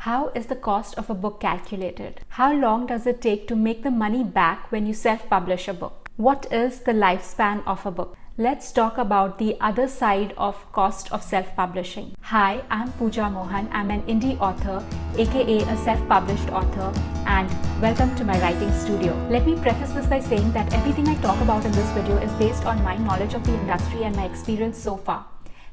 How is the cost of a book calculated? How long does it take to make the money back when you self-publish a book? What is the lifespan of a book? Let's talk about the other side of cost of self-publishing. Hi, I'm Puja Mohan. I'm an indie author, aka a self-published author, and welcome to my writing studio. Let me preface this by saying that everything I talk about in this video is based on my knowledge of the industry and my experience so far.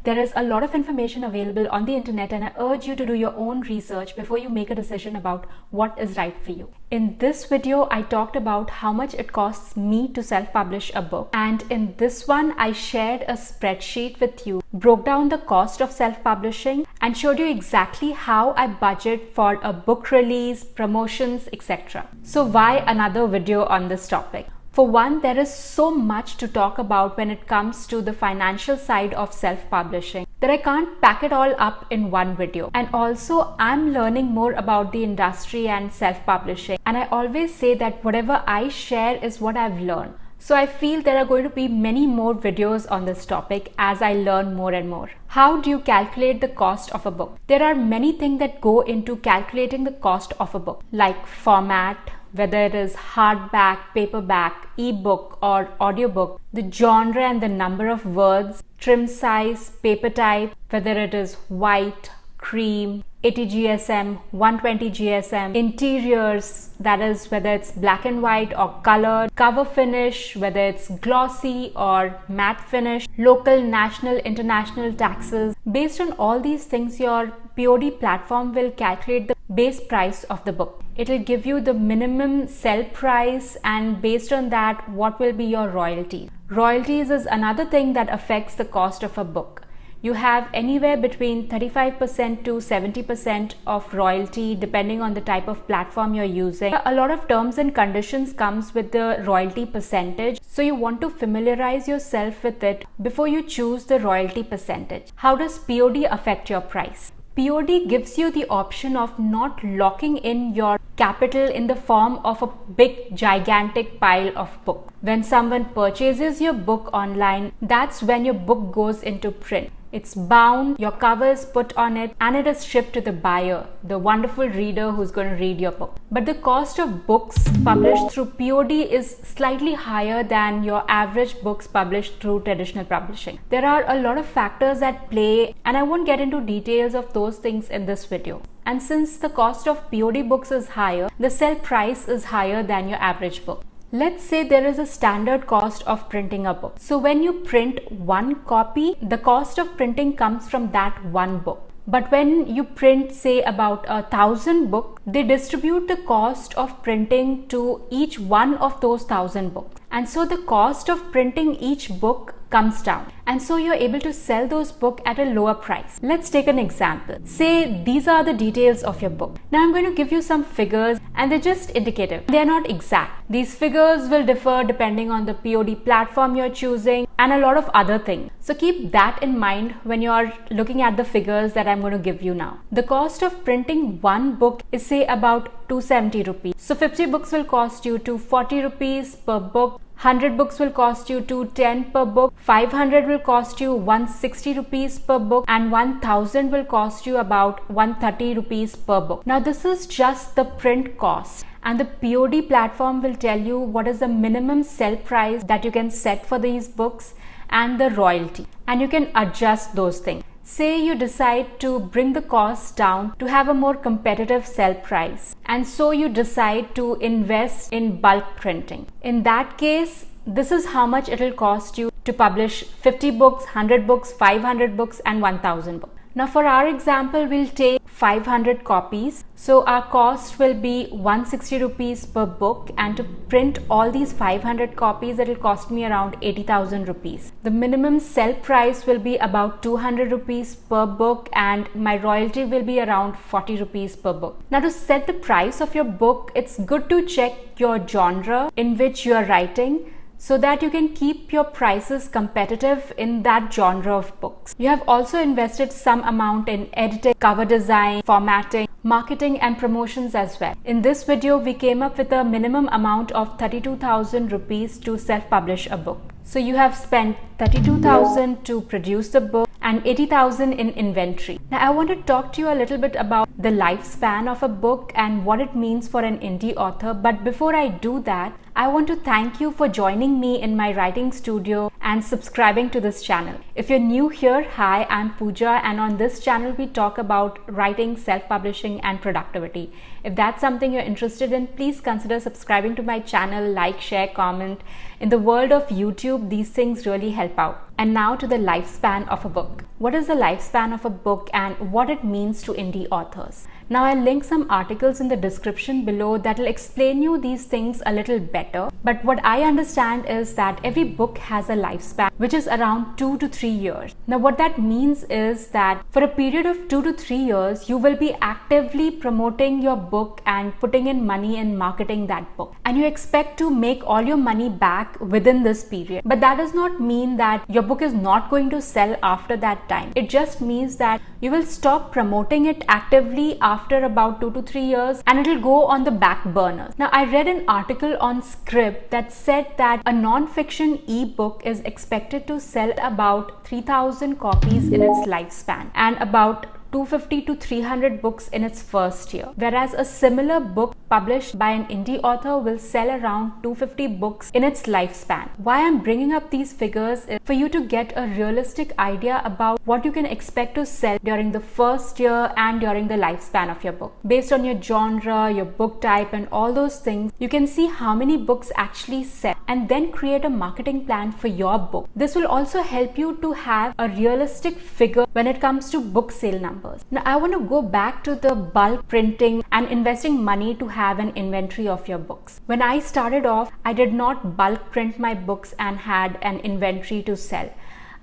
There is a lot of information available on the internet, and I urge you to do your own research before you make a decision about what is right for you. In this video, I talked about how much it costs me to self-publish a book. And in this one, I shared a spreadsheet with you, broke down the cost of self-publishing, and showed you exactly how I budget for a book release, promotions, etc. So why another video on this topic? For one, there is so much to talk about when it comes to the financial side of self-publishing that I can't pack it all up in one video. And also, I'm learning more about the industry and self-publishing. And I always say that whatever I share is what I've learned. So I feel there are going to be many more videos on this topic as I learn more and more. How do you calculate the cost of a book? There are many things that go into calculating the cost of a book, like format, whether it is hardback, paperback, ebook or audiobook, the genre and the number of words, trim size, paper type, whether it is white, cream, 80 GSM, 120 GSM, interiors, that is whether it's black and white or colored, cover finish, whether it's glossy or matte finish, local, national, international taxes. Based on all these things, your POD platform will calculate the base price of the book. It will give you the minimum sell price, and based on that, what will be your royalty. Royalties is another thing that affects the cost of a book. You have anywhere between 35% to 70% of royalty depending on the type of platform you're using. A lot of terms and conditions comes with the royalty percentage, so you want to familiarize yourself with it before you choose the royalty percentage. How does POD affect your price? POD gives you the option of not locking in your capital in the form of a big gigantic pile of book. When someone purchases your book online, that's when your book goes into print. It's bound, your cover is put on it, and it is shipped to the buyer, the wonderful reader who's going to read your book. But the cost of books published through POD is slightly higher than your average books published through traditional publishing. There are a lot of factors at play, and I won't get into details of those things in this video. And since the cost of POD books is higher, the sell price is higher than your average book. Let's say there is a standard cost of printing a book. So when you print one copy, the cost of printing comes from that one book. But when you print, say, about 1,000 books, they distribute the cost of printing to each one of those 1,000 books. And so the cost of printing each book comes down. And so you're able to sell those books at a lower price. Let's take an example. Say these are the details of your book. Now I'm going to give you some figures, and they're just indicative. They're not exact. These figures will differ depending on the POD platform you're choosing and a lot of other things. So keep that in mind when you're looking at the figures that I'm going to give you now. The cost of printing one book is, say, about 270 rupees. So 50 books will cost you 240 rupees per book. 100 books will cost you 210 per book, 500 will cost you 160 rupees per book, and 1000 will cost you about 130 rupees per book. Now this is just the print cost, and the POD platform will tell you what is the minimum sell price that you can set for these books and the royalty, and you can adjust those things. Say you decide to bring the cost down to have a more competitive sell price, and so you decide to invest in bulk printing. In that case, this is how much it will cost you to publish 50 books, 100 books, 500 books and 1000 books. Now for our example, we'll take 500 copies. So our cost will be 160 rupees per book, and to print all these 500 copies, it will cost me around 80,000 rupees. The minimum sell price will be about 200 rupees per book, and my royalty will be around 40 rupees per book. Now to set the price of your book, it's good to check your genre in which you are writing, so that you can keep your prices competitive in that genre of books. You have also invested some amount in editing, cover design, formatting, marketing and promotions as well. In this video, we came up with a minimum amount of 32,000 rupees to self-publish a book. So you have spent 32,000 to produce the book, and 80,000 in inventory. Now I want to talk to you a little bit about the lifespan of a book and what it means for an indie author. But before I do that, I want to thank you for joining me in my writing studio and subscribing to this channel. If you're new here, hi, I'm Puja, and on this channel we talk about writing, self-publishing and productivity. If that's something you're interested in, please consider subscribing to my channel, like, share, comment. In the world of YouTube, these things really help out. And now to the lifespan of a book. What is the lifespan of a book and what it means to indie authors? Now I'll link some articles in the description below that will explain you these things a little better. But what I understand is that every book has a lifespan which is around 2 to 3 years. Now what that means is that for a period of 2 to 3 years, you will be actively promoting your book and putting in money in marketing that book. And you expect to make all your money back within this period. But that does not mean that your book is not going to sell after that time. It just means that you will stop promoting it actively after about 2 to 3 years and it will go on the back burners. Now I read an article on Script that said that a non-fiction ebook is expected to sell about 3,000 copies in its lifespan and about 250 to 300 books in its first year, whereas a similar book published by an indie author will sell around 250 books in its lifespan. Why I'm bringing up these figures is for you to get a realistic idea about what you can expect to sell during the first year and during the lifespan of your book. Based on your genre, your book type and all those things, you can see how many books actually sell and then create a marketing plan for your book. This will also help you to have a realistic figure when it comes to book sale numbers. Now I want to go back to the bulk printing and investing money to have an inventory of your books. When I started off, I did not bulk print my books and had an inventory to sell.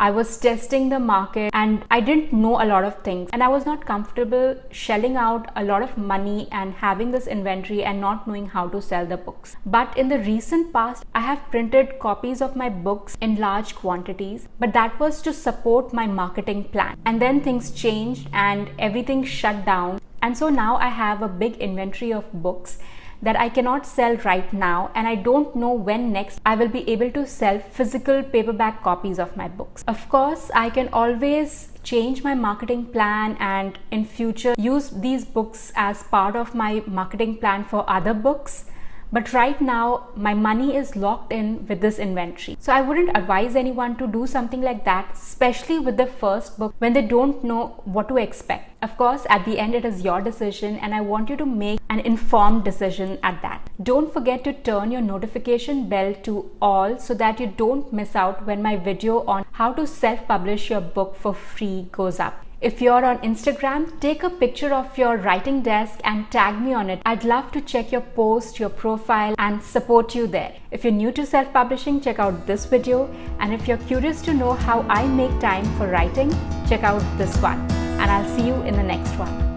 I was testing the market and I didn't know a lot of things and I was not comfortable shelling out a lot of money and having this inventory and not knowing how to sell the books. But in the recent past, I have printed copies of my books in large quantities, but that was to support my marketing plan. And then things changed and everything shut down. And so now I have a big inventory of books that I cannot sell right now, and I don't know when next I will be able to sell physical paperback copies of my books. Of course, I can always change my marketing plan and in future use these books as part of my marketing plan for other books. But right now, my money is locked in with this inventory. So I wouldn't advise anyone to do something like that, especially with the first book when they don't know what to expect. Of course, at the end, it is your decision and I want you to make an informed decision at that. Don't forget to turn your notification bell to all so that you don't miss out when my video on how to self-publish your book for free goes up. If you're on Instagram, take a picture of your writing desk and tag me on it. I'd love to check your post, your profile and support you there. If you're new to self-publishing, check out this video. And if you're curious to know how I make time for writing, check out this one. And I'll see you in the next one.